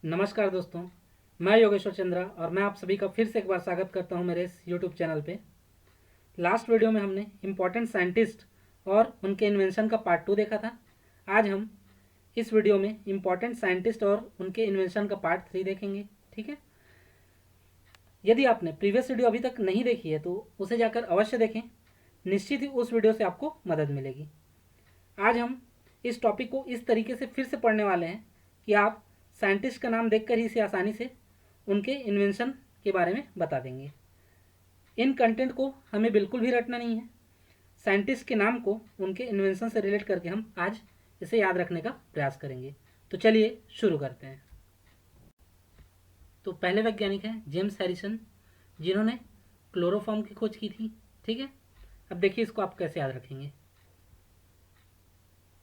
नमस्कार दोस्तों, मैं योगेश्वर चंद्रा और मैं आप सभी का फिर से एक बार स्वागत करता हूं मेरे इस यूट्यूब चैनल पे। लास्ट वीडियो में हमने इम्पोर्टेंट साइंटिस्ट और उनके इन्वेंशन का पार्ट 2 देखा था। आज हम इस वीडियो में इम्पोर्टेंट साइंटिस्ट और उनके इन्वेंशन का पार्ट 3 देखेंगे। ठीक है, यदि आपने प्रीवियस वीडियो अभी तक नहीं देखी है तो उसे जाकर अवश्य देखें, निश्चित ही उस वीडियो से आपको मदद मिलेगी। आज हम इस टॉपिक को इस तरीके से फिर से पढ़ने वाले हैं कि आप साइंटिस्ट का नाम देखकर ही इसे आसानी से उनके इन्वेंशन के बारे में बता देंगे। इन कंटेंट को हमें बिल्कुल भी रटना नहीं है। साइंटिस्ट के नाम को उनके इन्वेंशन से रिलेट करके हम आज इसे याद रखने का प्रयास करेंगे। तो चलिए शुरू करते हैं। तो पहले वैज्ञानिक हैं जेम्स हैरिसन, जिन्होंने क्लोरोफॉर्म की खोज की थी। ठीक है, अब देखिए इसको आप कैसे याद रखेंगे।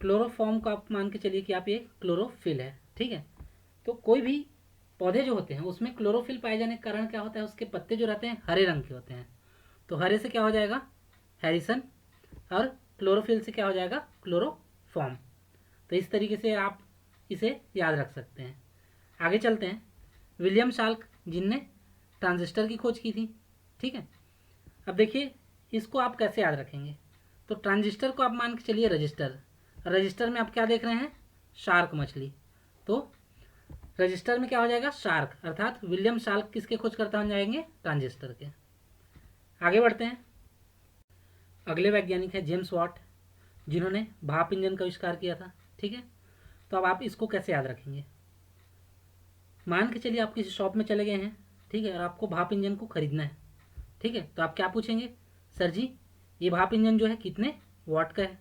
क्लोरोफॉर्म को आप मान के चलिए कि आप ये क्लोरोफिल है। ठीक है, तो कोई भी पौधे जो होते हैं उसमें क्लोरोफिल पाए जाने के कारण क्या होता है, उसके पत्ते जो रहते हैं हरे रंग के होते हैं। तो हरे से क्या हो जाएगा, हैरिसन, और क्लोरोफिल से क्या हो जाएगा, क्लोरोफॉर्म। तो इस तरीके से आप इसे याद रख सकते हैं। आगे चलते हैं। विलियम शाल्क, जिनने ट्रांजिस्टर की खोज की थी। ठीक है, अब देखिए इसको आप कैसे याद रखेंगे। तो ट्रांजिस्टर को आप मान के चलिए रजिस्टर। रजिस्टर में आप क्या देख रहे हैं, शार्क मछली। तो रजिस्टर में क्या हो जाएगा, शार्क, अर्थात विलियम शार्क किसके खोजकर्ता बन जाएंगे, ट्रांजिस्टर के। आगे बढ़ते हैं। अगले वैज्ञानिक है जेम्स वाट, जिन्होंने भाप इंजन का आविष्कार किया था। ठीक है, तो अब आप इसको कैसे याद रखेंगे। मान के चलिए आप किसी शॉप में चले गए हैं, ठीक है, और आपको भाप इंजन को खरीदना है। ठीक है, तो आप क्या पूछेंगे, सर जी ये भाप इंजन जो है कितने वाट का है।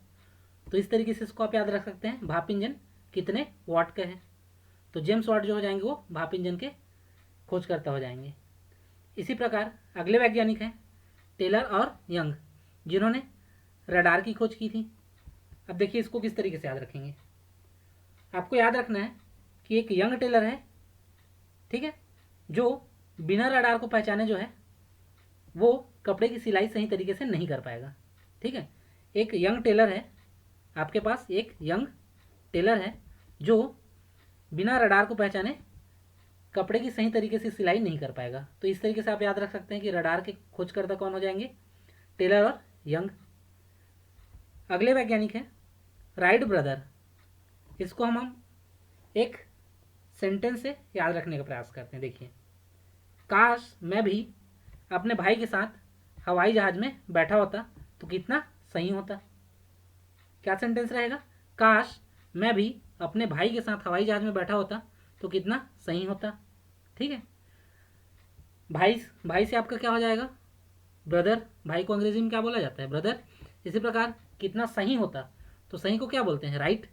तो इस तरीके से इसको आप याद रख सकते हैं, भाप इंजन कितने वाट का है। तो जेम्स वाट जो हो जाएंगे वो भाप इंजन के खोजकर्ता हो जाएंगे। इसी प्रकार अगले वैज्ञानिक हैं टेलर और यंग, जिन्होंने रडार की खोज की थी। अब देखिए इसको किस तरीके से याद रखेंगे। आपको याद रखना है कि एक यंग टेलर है, ठीक है, जो बिना रडार को पहचाने जो है वो कपड़े की सिलाई सही तरीके से नहीं कर पाएगा। ठीक है, एक यंग टेलर है, आपके पास एक यंग टेलर है जो बिना रडार को पहचाने कपड़े की सही तरीके से सिलाई नहीं कर पाएगा। तो इस तरीके से आप याद रख सकते हैं कि रडार के खोजकर्ता कौन हो जाएंगे, टेलर और यंग। अगले वैज्ञानिक हैं राइट ब्रदर। इसको हम एक सेंटेंस से याद रखने का प्रयास करते हैं। देखिए, काश मैं भी अपने भाई के साथ हवाई जहाज में बैठा होता तो कितना सही होता। क्या सेंटेंस रहेगा, काश मैं भी अपने भाई के साथ हवाई जहाज में बैठा होता तो कितना सही होता। ठीक है, भाई भाई से आपका क्या हो जाएगा, ब्रदर। भाई को अंग्रेजी में क्या बोला जाता है, ब्रदर। इसी प्रकार कितना सही होता, तो सही को क्या बोलते हैं, राइट।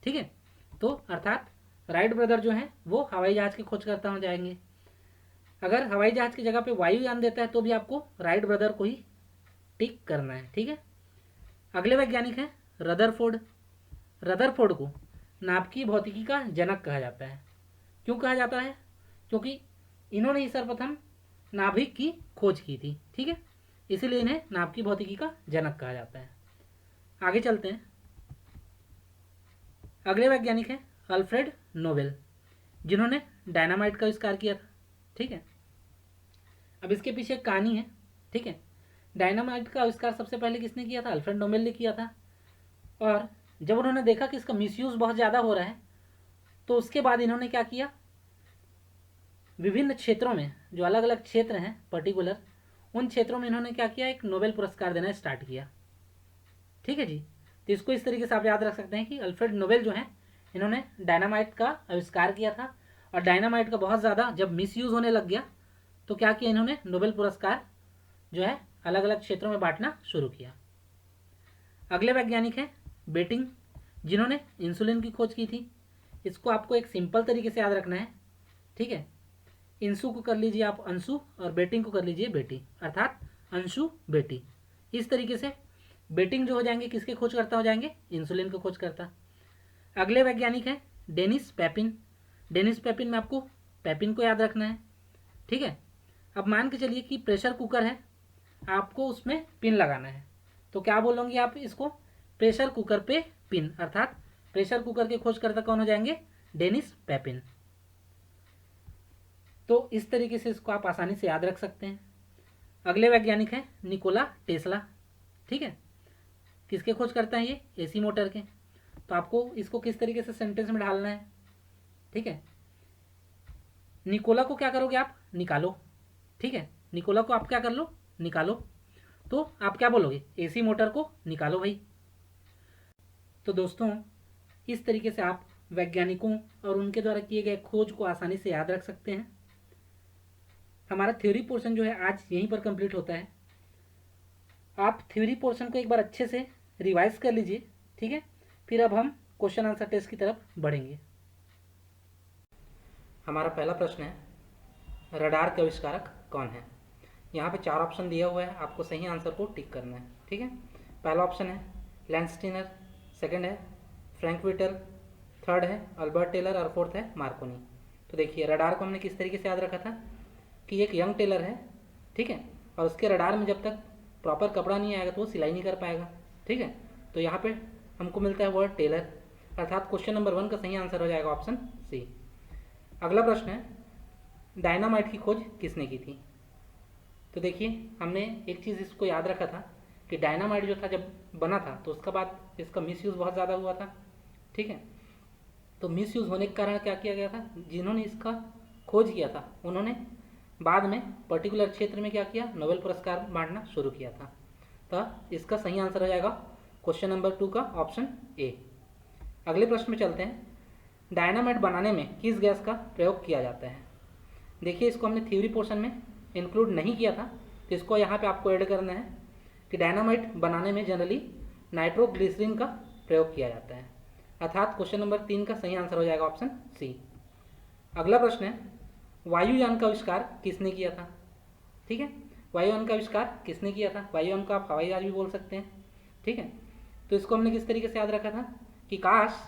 ठीक है, तो अर्थात राइट ब्रदर जो है वो हवाई जहाज के खोजकर्ता हो जाएंगे। अगर हवाई जहाज की जगह पे वायुयान देता है तो भी आपको राइट ब्रदर को ही टिक करना है। ठीक है, अगले वैज्ञानिक हैं रदरफोर्ड। रदरफोर्ड को नाभिकीय भौतिकी का जनक कहा जाता है। क्यों कहा जाता है, क्योंकि इन्होंने ही सर्वप्रथम नाभिक की खोज की थी। ठीक है, इसीलिए इन्हें नाभिकीय भौतिकी का जनक कहा जाता है। आगे चलते हैं। अगले वैज्ञानिक हैं अल्फ्रेड नोबेल, जिन्होंने डायनामाइट का आविष्कार किया था। ठीक है, अब इसके पीछे एक कहानी है। ठीक है, डायनामाइट का आविष्कार सबसे पहले किसने किया था, अल्फ्रेड नोबेल ने किया था। और जब उन्होंने देखा कि इसका मिसयूज बहुत ज़्यादा हो रहा है तो उसके बाद इन्होंने क्या किया, विभिन्न क्षेत्रों में, जो अलग अलग क्षेत्र हैं पर्टिकुलर, उन क्षेत्रों में इन्होंने क्या किया, एक नोबेल पुरस्कार देना स्टार्ट किया। ठीक है जी, तो इसको इस तरीके से आप याद रख सकते हैं कि अल्फ्रेड नोबेल जो है इन्होंने डायनामाइट का आविष्कार किया था। और डायनामाइट का बहुत ज़्यादा जब मिसयूज होने लग गया तो क्या किया, इन्होंने नोबेल पुरस्कार जो है अलग अलग क्षेत्रों में बांटना शुरू किया। अगले वैज्ञानिक हैं बेटिंग, जिन्होंने इंसुलिन की खोज की थी। इसको आपको एक सिंपल तरीके से याद रखना है। ठीक है, इंसु को कर लीजिए आप अंशु और बेटिंग को कर लीजिए बेटी, अर्थात अंशु बेटी। इस तरीके से बेटिंग जो हो जाएंगे किसके खोजकर्ता हो जाएंगे, इंसुलिन के खोजकर्ता। अगले वैज्ञानिक हैं डेनिस पैपिन। डेनिस पैपिन में आपको पैपिन को याद रखना है। ठीक है, अब मान के चलिए कि प्रेशर कुकर है, आपको उसमें पिन लगाना है, तो क्या बोलोगे आप इसको, प्रेशर कुकर पे पिन, अर्थात प्रेशर कुकर के खोजकर्ता कौन हो जाएंगे, डेनिस पैपिन। तो इस तरीके से इसको आप आसानी से याद रख सकते हैं। अगले वैज्ञानिक हैं निकोला टेस्ला। ठीक है, किसके खोज करता है ये? एसी मोटर के। तो आपको इसको किस तरीके से सेंटेंस में ढालना है? ठीक है, निकोला को क्या करोगे आप? निकालो। ठीक है, निकोला को आप क्या कर लो? निकालो। तो आप क्या बोलोगे? एसी मोटर को निकालो भाई। तो दोस्तों, इस तरीके से आप वैज्ञानिकों और उनके द्वारा किए गए खोज को आसानी से याद रख सकते हैं। हमारा थ्योरी पोर्शन जो है आज यहीं पर कंप्लीट होता है। आप थ्योरी पोर्शन को एक बार अच्छे से रिवाइज कर लीजिए। ठीक है, फिर अब हम क्वेश्चन आंसर टेस्ट की तरफ बढ़ेंगे। हमारा पहला प्रश्न है, रडार के आविष्कारक कौन है? यहाँ पे 4 ऑप्शन दिया हुआ है, आपको सही आंसर को टिक करना है। ठीक है, पहला ऑप्शन है लैंडस्टीनर, सेकंड है फ्रैंक विटल, थर्ड है अल्बर्ट टेलर और फोर्थ है मार्कोनी। तो देखिए, रडार को हमने किस तरीके से याद रखा था कि एक यंग टेलर है। ठीक है, और उसके रडार में जब तक प्रॉपर कपड़ा नहीं आएगा तो वो सिलाई नहीं कर पाएगा। ठीक है, तो यहाँ पे हमको मिलता है वर्ड टेलर, अर्थात क्वेश्चन नंबर 1 का सही आंसर हो जाएगा ऑप्शन सी। अगला प्रश्न है, डायनामाइट की खोज किसने की थी? तो देखिए, हमने एक चीज़ इसको याद रखा था कि डायनामाइट जो था जब बना था तो उसके बाद इसका मिसयूज़ बहुत ज़्यादा हुआ था। ठीक है, तो मिसयूज़ होने के कारण क्या किया गया था? जिन्होंने इसका खोज किया था उन्होंने बाद में पर्टिकुलर क्षेत्र में क्या किया? नोबेल पुरस्कार बांटना शुरू किया था। तो इसका सही आंसर हो जाएगा क्वेश्चन नंबर 2 का ऑप्शन ए। अगले प्रश्न में चलते हैं, डायनामाइट बनाने में किस गैस का प्रयोग किया जाता है? देखिए, इसको हमने थ्योरी पोर्शन में इंक्लूड नहीं किया था, तो इसको यहाँ पे आपको ऐड करना है कि डायनामाइट बनाने में जनरली नाइट्रोग्लिसरीन का प्रयोग किया जाता है, अर्थात क्वेश्चन नंबर 3 का सही आंसर हो जाएगा ऑप्शन सी। अगला प्रश्न है, वायुयान का आविष्कार किसने किया था? ठीक है, वायुयान का आविष्कार किसने किया था? वायुयान को आप हवाई जहाज भी बोल सकते हैं। ठीक है, तो इसको हमने किस तरीके से याद रखा था कि काश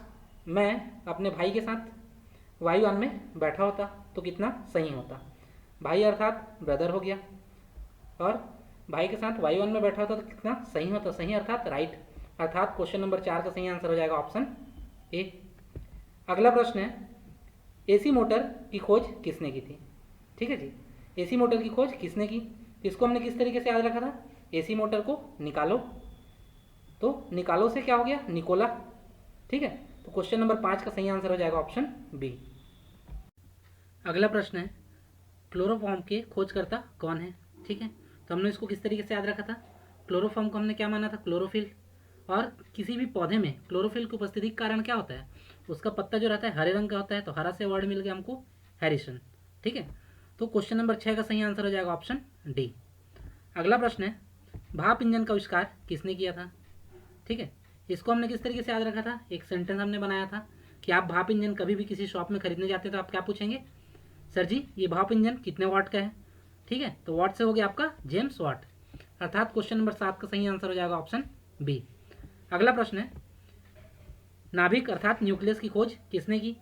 मैं अपने भाई के साथ वायुयान में बैठा होता तो कितना सही होता। भाई अर्थात ब्रदर हो गया, और भाई के साथ वायुयान में बैठा होता तो कितना सही होता। सही अर्थात राइट, अर्थात क्वेश्चन नंबर 4 का सही आंसर हो जाएगा ऑप्शन ए। अगला प्रश्न है, एसी मोटर की खोज किसने की थी? ठीक है जी, एसी मोटर की खोज किसने की? इसको हमने किस तरीके से याद रखा था? एसी मोटर को निकालो। तो निकालो से क्या हो गया? निकोला। ठीक है, तो क्वेश्चन नंबर 5 का सही आंसर हो जाएगा ऑप्शन बी। अगला प्रश्न है, क्लोरोफॉर्म के खोजकर्ता कौन है? ठीक है, तो हमने इसको किस तरीके से याद रखा था? क्लोरोफॉर्म को हमने क्या माना था? क्लोरोफिल। और किसी भी पौधे में क्लोरोफिल की उपस्थिति के कारण क्या होता है? उसका पत्ता जो रहता है हरे रंग का होता है, तो हरा से वर्ड मिल गया हमको हैरिसन। ठीक है, तो क्वेश्चन नंबर 6 का सही आंसर हो जाएगा ऑप्शन डी। अगला प्रश्न है, भाप इंजन का आविष्कार किसने किया था? ठीक है, इसको हमने किस तरीके से याद रखा था? एक सेंटेंस हमने बनाया था कि आप भाप इंजन कभी भी किसी शॉप में खरीदने जाते हैं तो आप क्या पूछेंगे? सर जी, ये भाप इंजन कितने वाट का है? ठीक है, तो वाट से हो गया आपका जेम्स वाट, अर्थात क्वेश्चन नंबर 7 का सही आंसर हो जाएगा ऑप्शन बी। अगला प्रश्न है, नाभिक अर्थात न्यूक्लियस की खोज किसने की?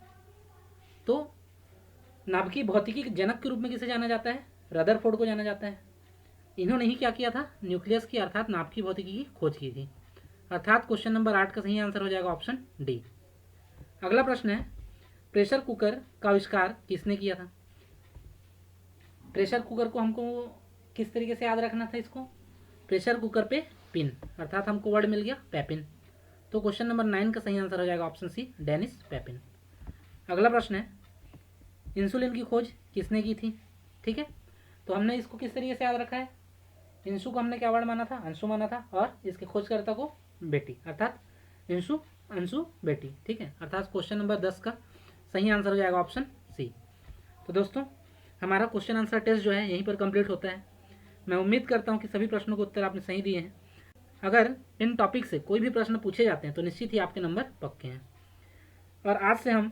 तो नाभिकीय भौतिकी के जनक के रूप में किसे जाना जाता है? रदरफोर्ड को जाना जाता है। इन्होंने ही क्या किया था? न्यूक्लियस की अर्थात नाभिकीय भौतिकी की खोज की थी, अर्थात क्वेश्चन नंबर 8 का सही आंसर हो जाएगा ऑप्शन डी। अगला प्रश्न है, प्रेशर कुकर का आविष्कार किसने किया था? प्रेशर कुकर को हमको किस तरीके से याद रखना था? इसको प्रेशर कुकर पे पिन, अर्थात हमको वर्ड मिल गया पैपिन, तो क्वेश्चन नंबर 9 का सही आंसर हो जाएगा ऑप्शन सी, डेनिस पैपिन। अगला प्रश्न है, इंसुलिन की खोज किसने की थी? ठीक है, तो हमने इसको किस तरीके से याद रखा है? इंसु को हमने क्या वर्ड माना था? अंशु माना था, और इसके खोजकर्ता को बेटी, अर्थात इंसु अंशु बेटी। ठीक है, अर्थात क्वेश्चन नंबर 10 का सही आंसर हो जाएगा ऑप्शन सी। तो दोस्तों, हमारा क्वेश्चन आंसर टेस्ट जो है यहीं पर कंप्लीट होता है। मैं उम्मीद करता हूँ कि सभी प्रश्नों के उत्तर आपने सही दिए हैं। अगर इन टॉपिक से कोई भी प्रश्न पूछे जाते हैं तो निश्चित ही आपके नंबर पक्के हैं। और आज से हम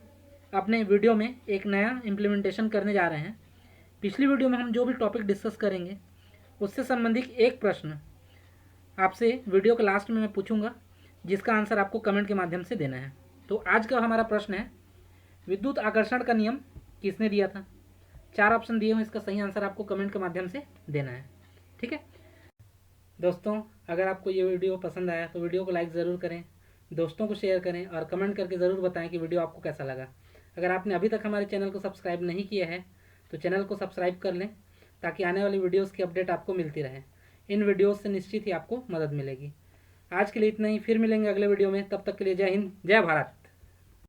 अपने वीडियो में एक नया इम्प्लीमेंटेशन करने जा रहे हैं। पिछली वीडियो में हम जो भी टॉपिक डिस्कस करेंगे उससे संबंधित एक प्रश्न आपसे वीडियो के लास्ट में मैं पूछूंगा, जिसका आंसर आपको कमेंट के माध्यम से देना है। तो आज का हमारा प्रश्न है, विद्युत आकर्षण का नियम किसने दिया था? 4 ऑप्शन दिए हुए, इसका सही आंसर आपको कमेंट के माध्यम से देना है। ठीक है दोस्तों, अगर आपको ये वीडियो पसंद आया तो वीडियो को लाइक ज़रूर करें, दोस्तों को शेयर करें और कमेंट करके ज़रूर बताएं कि वीडियो आपको कैसा लगा। अगर आपने अभी तक हमारे चैनल को सब्सक्राइब नहीं किया है तो चैनल को सब्सक्राइब कर लें ताकि आने वाली वीडियोस की अपडेट आपको मिलती रहे। इन वीडियोस से निश्चित ही आपको मदद मिलेगी। आज के लिए इतना ही, फिर मिलेंगे अगले वीडियो में। तब तक के लिए जय हिंद, जय भारत।